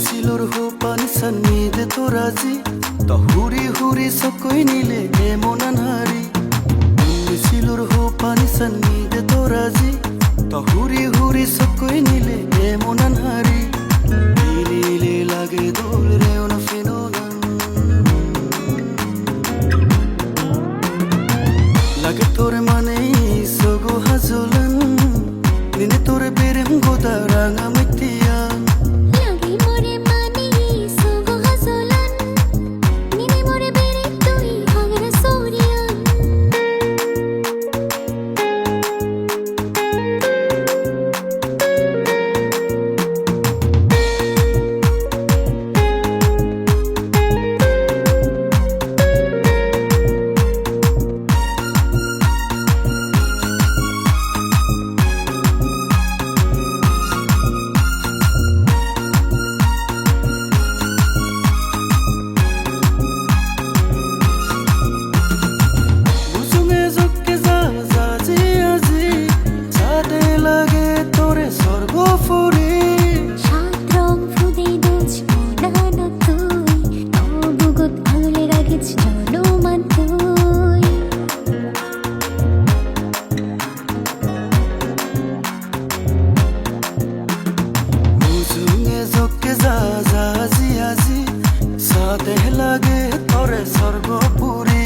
सिलोर हो पानी सन्मीद तो राजी तो हुरी हुरी सब कोई नीले ए मोनन हारी सिलोर हो पानी सन्मीद तो राजी तो हुरी हुरी सब कोई नीले ए मोनन हारी नीले लागे दोल रे उन फिनोलन लागे तोरे माने सोगो हाजुलन निने तोरे बेरेम गोदा रांगा मितिया लागे तोरे स्वर्गपुरी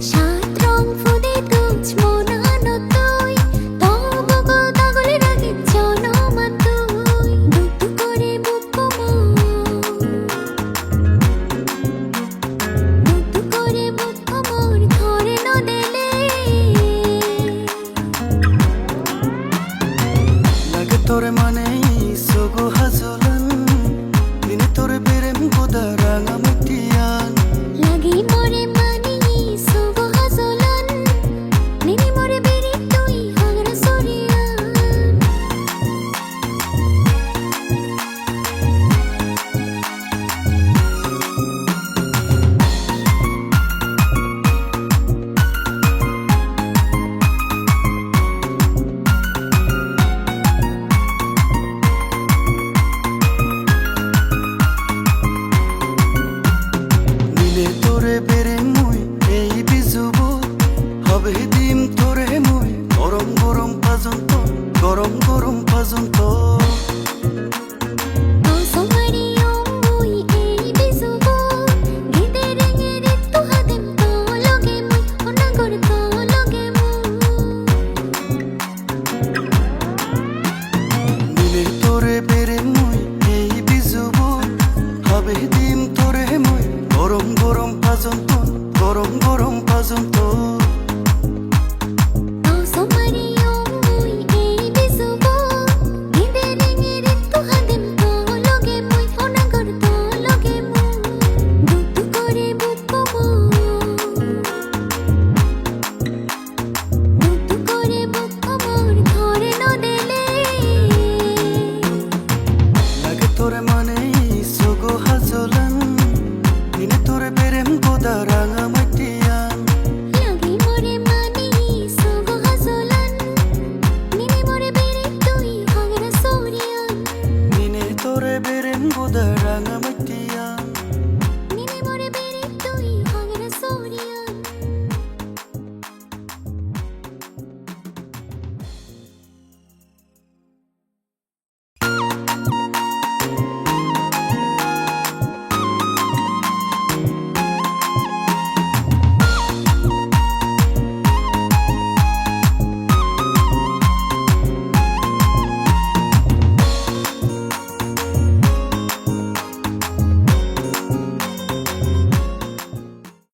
सात रंग फुदे तुझ मोनानो तुई तब गो दागले रागे जनम तुई दुतु करे बुकमो दुतु करे बुकमोर धरे न देले लागे तोरे माने सोगो हाजुलन निने तोरे बेरेम गोदा रांगा मितियान लागे मोरे मानी सोगो हाजुलन निने मोरे बेरे तुई हागरा सोरियान তোরে বেরে মুই এই বিজুব হবে দিম তোরে মুই গরম গরম পর্যন্ত গরম গরম পর্যন্ত তোরে বেরে মুই এই বিজুব হবে দিম তোরে মুই গরম গরম পর্যন্ত গরম গরম পর্যন্ত